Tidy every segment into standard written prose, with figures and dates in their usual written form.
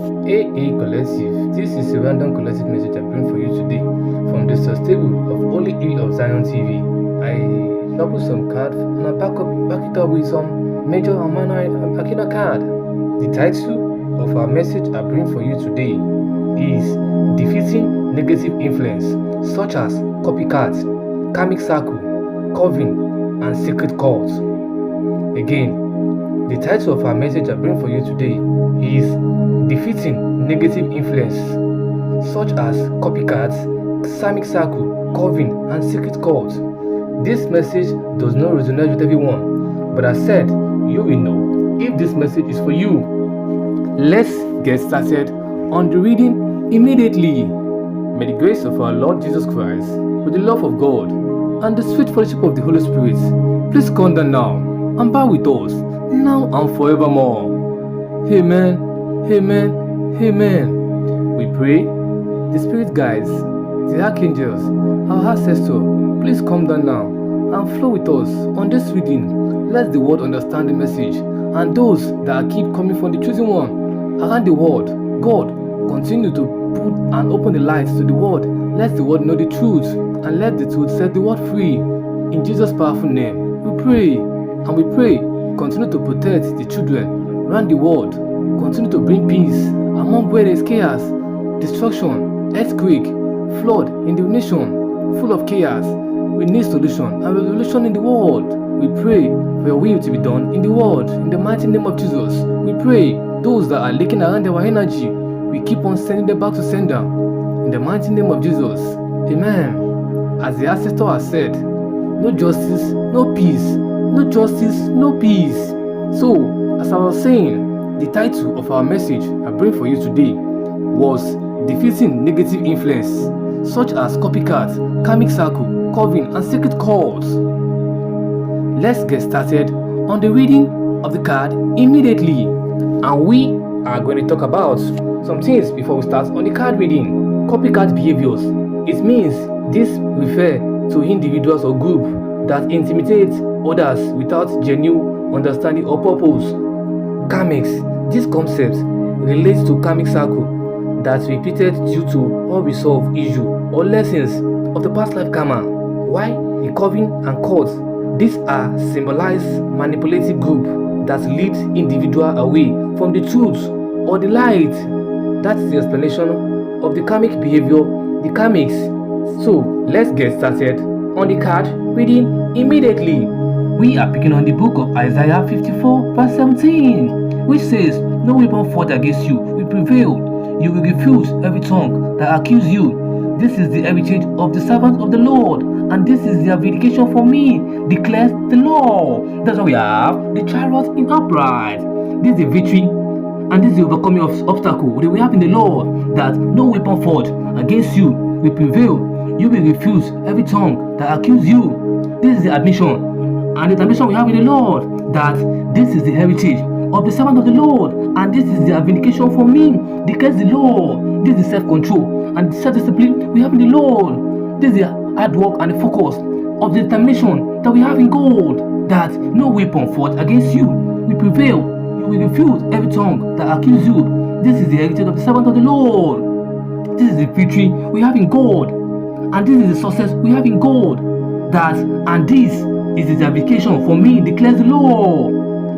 AA Collective, this is a random collective message I bring for you today from the stable of Holy Hill of Zion TV. I shuffle some cards and I back it up with some major and minor Akina card. The title of our message I bring for you today is Defeating Negative Influence such as Copycats, Karmic Circle, Coven, and Secret Cults. Again, the title of our message I bring for you today is Defeating Negative Influence such as Copycats, Karmic Circle, Coven, and Secret Cults. This message does not resonate with everyone, but I said you will know if this message is for you. Let's get started on the reading immediately. May the grace of our Lord Jesus Christ, with the love of God, and the sweet fellowship of the Holy Spirit, please come down now and bow with us, now and forevermore. Amen, amen, amen. We pray, the Spirit guides, the archangels, our ancestors, please come down now and flow with us on this reading. Let the world understand the message, and those that keep coming from the chosen one around the world, God, continue to put and open the lights to the world. Let the world know the truth, and let the truth set the world free. In Jesus' powerful name, we pray, and we pray, continue to protect the children around the world. Continue to bring peace among where there is chaos, destruction, earthquake, flood in the nation, full of chaos. We need solution and revolution in the world. We pray for your will to be done in the world. In the mighty name of Jesus, we pray those that are leaking around our energy, we keep on sending them back to sender. In the mighty name of Jesus, amen. As the ancestor has said, no justice, no peace. No justice, no peace. So, as I was saying, the title of our message I bring for you today was Defeating Negative Influence such as Copycat, Karmic Circle, Coven, and Secret Cults. Let's get started on the reading of the card immediately. And we are going to talk about some things before we start on the card reading. Copycat behaviors. It means this refers to individuals or group that intimidate others without genuine understanding or purpose. Karmics. This concept relates to karmic cycle that's repeated due to unresolved issue or lessons of the past life karma. Why the coven and cults? These are symbolized manipulative group that lead individual away from the truth or the light. That's the explanation of the karmic behavior, the karmics. So let's get started on the card reading immediately. We are picking on the book of Isaiah 54 verse 17, which says, "No weapon fought against you will prevail. You will refuse every tongue that accuse you. This is the heritage of the servants of the Lord, and this is their vindication for me, declares the Lord." That's why we have the chariot in upright. This is the victory, and this is the overcoming of obstacle that we have in the Lord, that no weapon fought against you will prevail. You will refuse every tongue that accuse you. This is the admission and the admission we have in the Lord, that this is the heritage of the servant of the Lord, and this is the vindication for me, declares the Lord. This is self-control and self-discipline we have in the Lord. This is the hard work and the focus of the determination that we have in God, that no weapon fought against you will prevail. You will refuse every tongue that accuse you. This is the heritage of the servant of the Lord. This is the victory we have in God, and this is the success we have in God. That and this is the vindication for me, declares the Lord.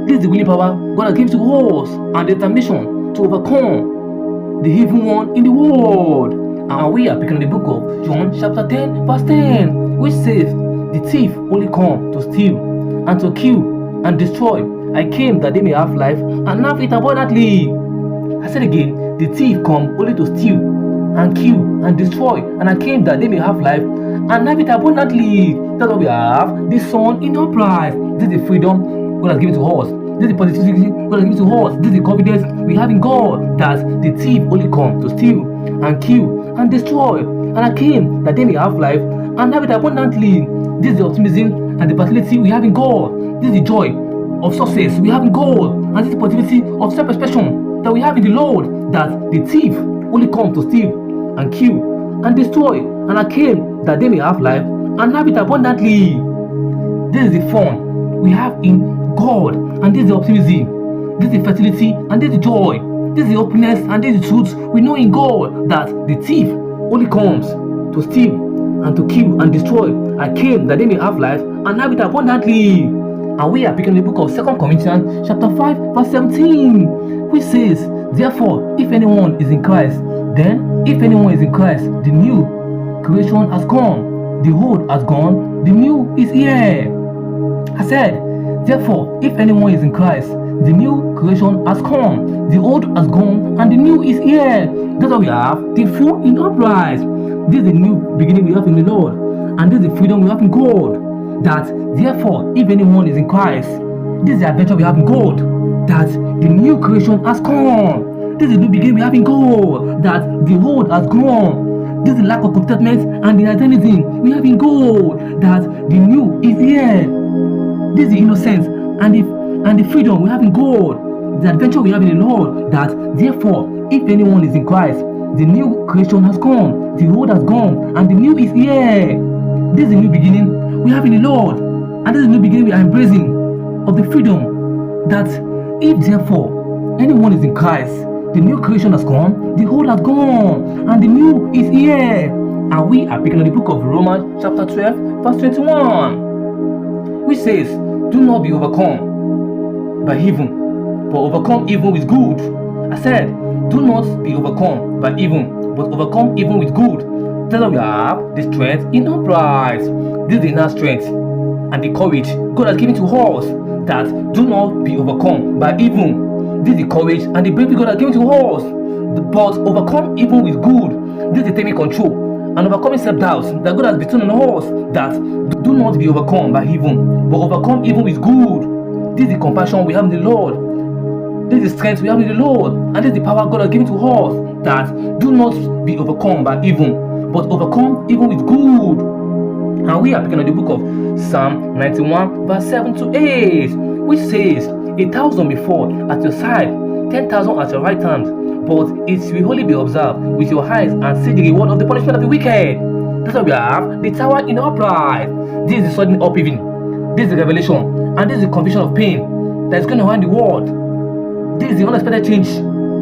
This is the willing power God has given to us, and the determination to overcome the evil one in the world. And we are picking the book of John chapter 10 verse 10, which says, "The thief only come to steal and to kill and destroy. I came that they may have life and have it abundantly." I said again, the thief come only to steal and kill and destroy, and I came that they may have life and have it abundantly. That's why we have the sun in upright. This is the freedom God has given to us. This is the positivity God has given to us. This is the confidence we have in God, that the thief only come to steal and kill and destroy, and I came that they may have life and have it abundantly. This is the optimism and the facility we have in God. This is the joy of success we have in God, and this is the positivity of self-expression that we have in the Lord, that the thief only come to steal and kill and destroy, and I came that they may have life and have it abundantly. This is the fun we have in God, and this is the optimism, this is the fertility, and this is the joy This is the openness and this is the truth. We know in God that the thief only comes to steal and to kill and destroy. I came that they may have life and have it abundantly. And we are picking the book of 2 Corinthians chapter 5 verse 17, which says, therefore, if anyone is in Christ, then if anyone is in Christ, the new creation has come, the old has gone, the new is here. I said, therefore, if anyone is in Christ, the new creation has come, the old has gone, and the new is here. That's why we have the full in upright. This is the new beginning we have in the Lord, and this is the freedom we have in God. That therefore, if anyone is in Christ, this is the adventure we have in God. That the new creation has come. This is the new beginning we have in God. That the old has gone. This is the lack of contentment and the identity we have in God. That the new is here. This is the innocence and the freedom we have in God, the adventure we have in the Lord. That therefore, if anyone is in Christ, the new creation has come, the old has gone, and the new is here. This is the new beginning we have in the Lord, and this is the new beginning we are embracing of the freedom. That if therefore anyone is in Christ, the new creation has come, the old has gone, and the new is here. And we are picking up the book of Romans chapter 12 verse 21, which says, do not be overcome by evil, but overcome evil with good. I said, do not be overcome by evil, but overcome evil with good. That's why we have the strength in upright. This is the inner strength and the courage God has given to us. That do not be overcome by evil. This is the courage and the bravery God has given to us. But overcome evil with good. This is the taking control and overcoming self-doubt that God has bestowed on us. That do not be overcome by evil, but overcome evil with good. This is the compassion we have in the Lord. This is the strength we have in the Lord, and this is the power God has given to us. That do not be overcome by evil, but overcome evil with good. And we are picking up the book of Psalm 91 verse 7 to 8, which says, 1,000 may fall at your side, 10,000 at your right hand, but it will only be observed with your eyes and see the reward of the punishment of the wicked. That's why we have the tower in upright. This is the sudden upheaving. This is the revelation, and this is the conviction of pain that is going around the world. This is the unexpected change,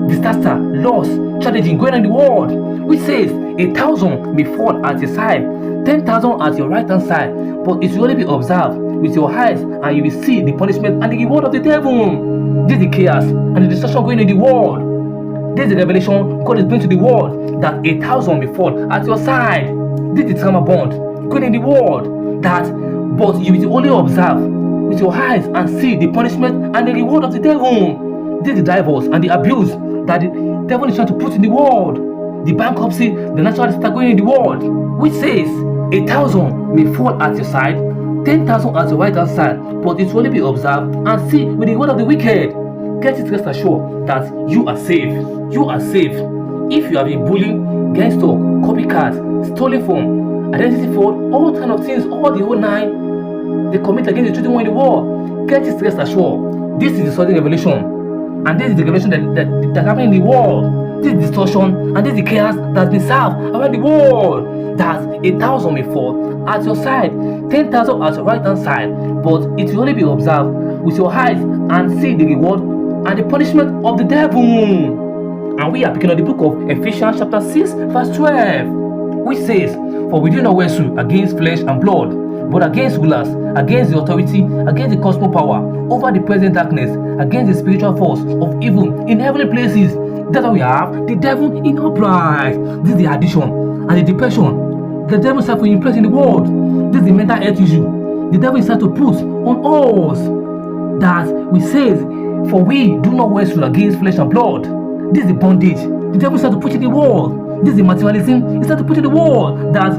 disaster, loss, challenging going on in the world, which says 1,000 may fall at your side, 10,000 at your right hand side, but it will only be observed with your eyes, and you will see the punishment and the reward of the devil. This is the chaos and the destruction going in the world. This is the revelation God is bringing to the world, that 1,000 may fall at your side. This is the trauma bond going in the world. That, but you will only observe with your eyes and see the punishment and the reward of the devil. This is the divorce and the abuse that the devil is trying to put in the world. The bankruptcy, the natural disaster going in the world, which says 1,000 may fall at your side, 10,000 at your right hand side, but it will only be observed and see with the reward of the wicked. Get it rest assured that you are safe. You are safe. If you have been bullying, gangster, copycat, stolen from, identity fraud, all kind of things, all the whole nine, they commit against the children in the world. Get it rest assured. This is the sudden revelation. And this is the revelation that happened in the world. This is distortion and this is the chaos that's been served around the world. That 1,000 may fall at your side, 10,000 at your right hand side, but it will only be observed with your eyes and see the reward and the punishment of the devil. And we are picking up the book of Ephesians chapter 6 verse 12, which says, for we do not wrestle against flesh and blood, but against rulers, against the authority, against the cosmic power, over the present darkness, against the spiritual force of evil in heavenly places. That's why we have the devil in upright. This is the addiction and the depression the devil starts to impress in the world. This is the mental health issue the devil is trying to put on us. That we say, for we do not wrestle against flesh and blood. This is the bondage the devil starts to put in the world. This is the materialism he starts to put in the world. That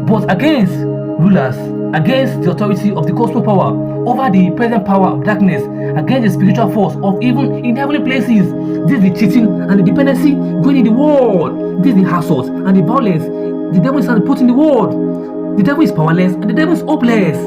but against rulers, against the authority of the cosmic power, over the present power of darkness, against the spiritual force of evil in heavenly places. This is the cheating and the dependency going in the world. This is the assault and the violence the devil is trying to put in the world. The devil is powerless and the devil is hopeless.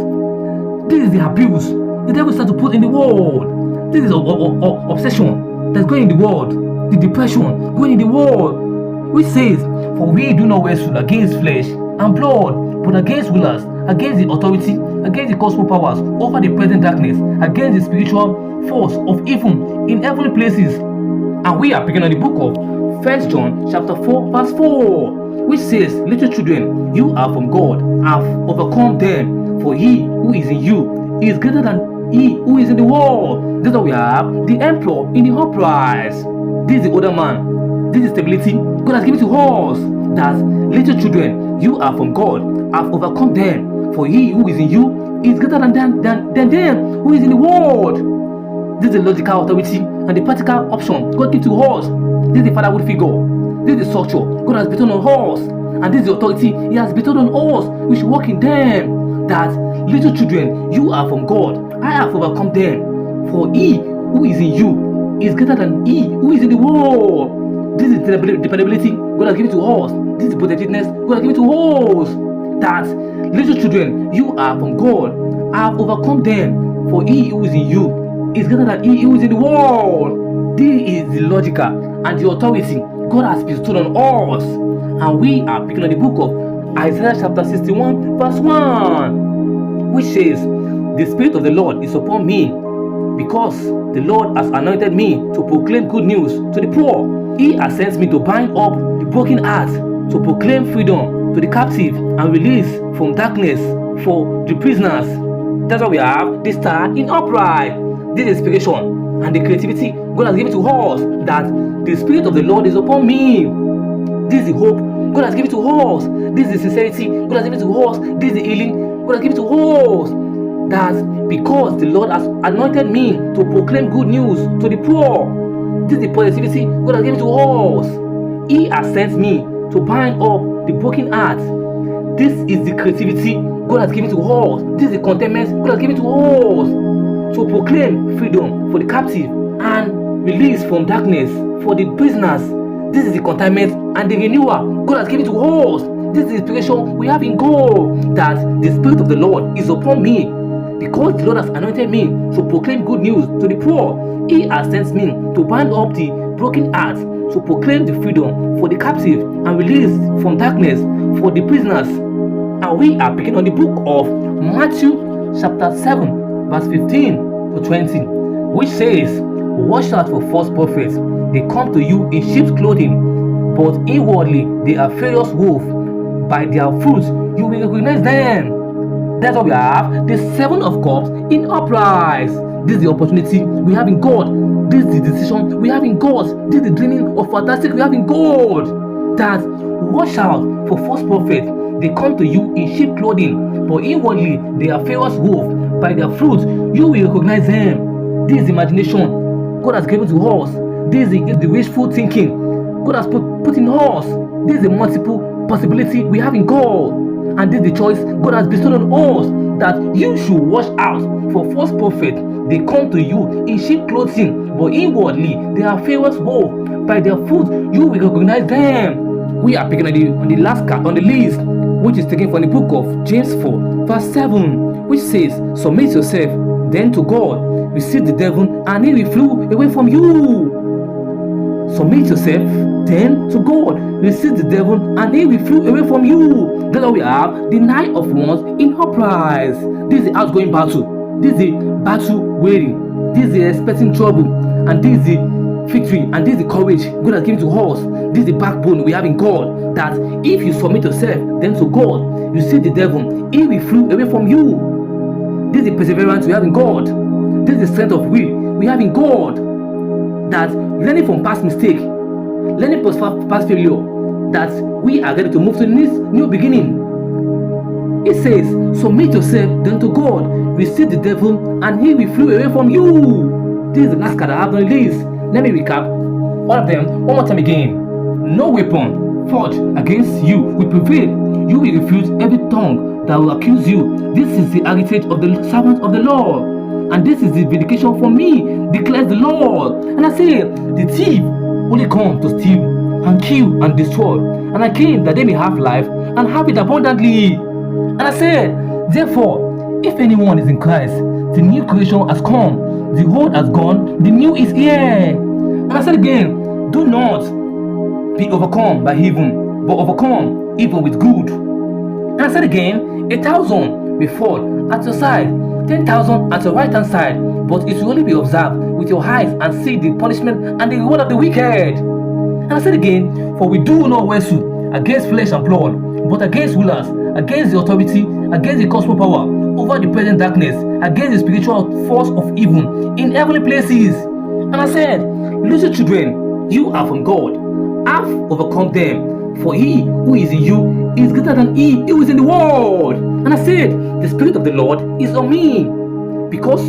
This is the abuse the devil is trying to put in the world. This is obsession that's going in the world. The depression going in the world, which says, for we do not wrestle against flesh and blood, but against rulers, against the authority, against the cosmic powers over the present darkness, against the spiritual force of evil in heavenly places. And we are picking on the book of 1 John chapter 4 verse 4, which says, little children, you are from God, have overcome them, for he who is in you is greater than he who is in the world. This is what we have, the emperor in the uprise. This is the older man. This is stability God has given to us. That little children, you are from God, have overcome them, for he who is in you is greater than them who is in the world. This is the logical authority and the practical option God gives to us. This is the fatherhood figure. This is the structure God has bestowed on us. And this is the authority He has bestowed on us. We should walk in them. That little children, you are from God. I have overcome them. For he who is in you is greater than he who is in the world. This is dependability God has given to us. This is protectiveness God has given to us. That little children, you are from God. I have overcome them. For he who is in you is greater than he who is in the world. This is the logical and the authority God has bestowed on us. And we are picking on the book of Isaiah chapter 61 verse 1, which says, the Spirit of the Lord is upon me, because the Lord has anointed me to proclaim good news to the poor. He has sent me to bind up the broken heart, to proclaim freedom to the captive and release from darkness for the prisoners. That's why we have the star in upright. This inspiration and the creativity God has given to us, that the Spirit of the Lord is upon me. This is the hope God has given to us. This is the sincerity God has given to us. This is the healing God has given to us. That because the Lord has anointed me to proclaim good news to the poor. This is the positivity God has given to us. He has sent me to bind up the broken heart. This is the creativity God has given to us. This is the contentment God has given to us. To proclaim freedom for the captive and release from darkness for the prisoners. This is the contentment and the renewal God has given to us. This is the inspiration we have in God, that the Spirit of the Lord is upon me, because the Lord has anointed me to proclaim good news to the poor. He has sent me to bind up the broken heart, to proclaim the freedom for the captive and release from darkness for the prisoners. And we are picking on the book of Matthew chapter 7 verse 15 to 20, which says, watch out for false prophets. They come to you in sheep's clothing, but inwardly they are furious wolves. By their fruits you will recognize them. That's what we have, the seven of cups in upright. This is the opportunity we have in God. This is the decision we have in God. This is the dreaming of fantastic we have in God. That watch out for false prophets. They come to you in sheep clothing, but inwardly they are furious wolves. By their fruits you will recognize them. This is imagination God has given to us. This is the wishful thinking God has put in us. This is the multiple possibility we have in God. And this is the choice God has bestowed on us, that you should watch out for false prophets. They come to you in sheep clothing, but inwardly they are furious wolves. By their fruits you will recognize them. We are picking on the last card on the list, which is taken from the book of James 4 verse 7, which says, submit yourself then to God, resist the devil and he will flee away from you. Submit yourself then to God, resist the devil and he will flee away from you. That's how we have the Knight of Wands in upright. This is the outgoing battle. This is the battle waiting. This is the expecting trouble. And this is the victory. And this is the courage God has given to us. This is the backbone we have in God. That if you submit yourself then to God, you see the devil, he will flee away from you. This is the perseverance we have in God. This is the strength of will we have in God. That learning from past mistake, learning from past failure, that we are ready to move to this new beginning. It says, submit yourself then to God, resist the devil and he will flee away from you. This is the last card I have on the list. Let me recap all of them one more time again. No weapon forged against you will prevail. You will refute every tongue that will accuse you. This is the heritage of the servants of the Lord, and this is the vindication for me, declares the Lord. And I say, the thief only come to steal and kill and destroy, and I came that they may have life and have it abundantly. And I said, therefore, if anyone is in Christ, the new creation has come, the old has gone, the new is here. And I said again, do not be overcome by evil, but overcome evil with good. And I said again, 1,000 may fall at your side, 10,000 at your right hand side, but it will only be observed with your eyes and see the punishment and the reward of the wicked. And I said again, for we do not wrestle against flesh and blood, but against rulers, against the authority, against the cosmic power, over the present darkness, against the spiritual force of evil in heavenly places. And I said, little children, you are from God, have overcome them, for he who is in you is greater than he who is in the world. And I said, the Spirit of the Lord is on me, because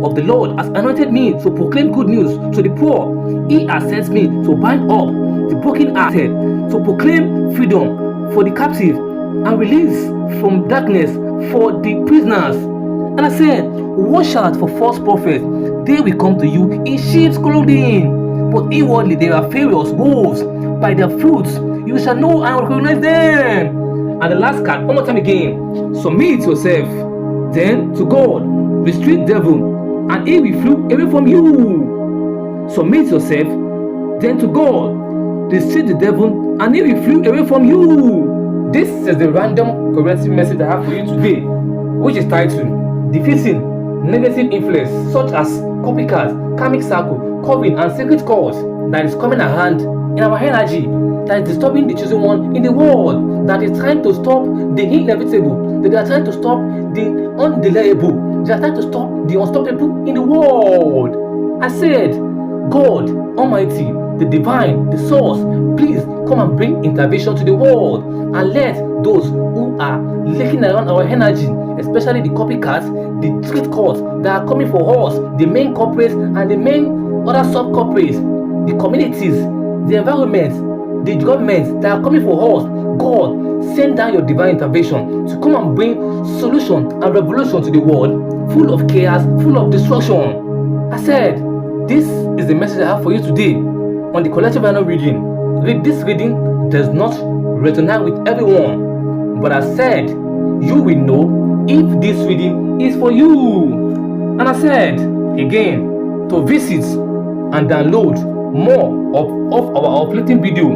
of the Lord has anointed me to proclaim good news to the poor. He has sent me to bind up the brokenhearted, to proclaim freedom for the captive, and release from darkness for the prisoners. And I said, watch out for false prophets. They will come to you in sheep's clothing, but inwardly they are furious wolves. By their fruits you shall know and recognize them. And the last card, one more time again. Submit yourself then to God, restrict devil, and he will flee away from you. Submit yourself then to God, restrict the devil, and he will flee away from you. This is the random corrective message I have for you today, which is titled Defeating Negative Influence such as Copycats, Karmic Circle, Coven, and Secret Cause that is coming around in our energy, that is disturbing the chosen one in the world, that is trying to stop the inevitable, that they are trying to stop the undelayable, they are trying to stop the unstoppable in the world. I said, God Almighty, the divine, the source, please come and bring intervention to the world and let those who are leaking around our energy, especially the copycats, the street courts that are coming for us, the main corporates and the main other sub-corporates, the communities, the environment, the governments that are coming for us. God, send down your divine intervention to come and bring solution and revolution to the world, full of chaos, full of destruction. I said, this is the message I have for you today on the collective annual reading. This reading does not resonate with everyone, but I said, you will know if this reading is for you. And I said, again, to visit and download more of our uplifting video,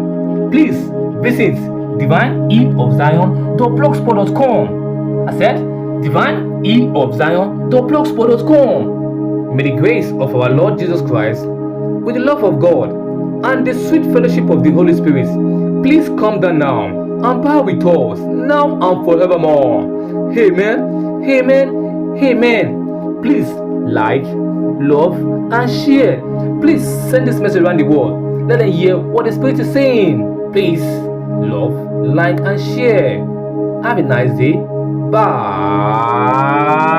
please visit divinehealofzion.blogspot.com. I said, divinehealofzion.blogspot.com. May the grace of our Lord Jesus Christ, with the love of God, and the sweet fellowship of the Holy Spirit, please come down now and bow with us, now and forevermore. Amen, amen, amen. Please like, love, and share. Please send this message around the world. Let them hear what the Spirit is saying. Please love, like, and share. Have a nice day. Bye.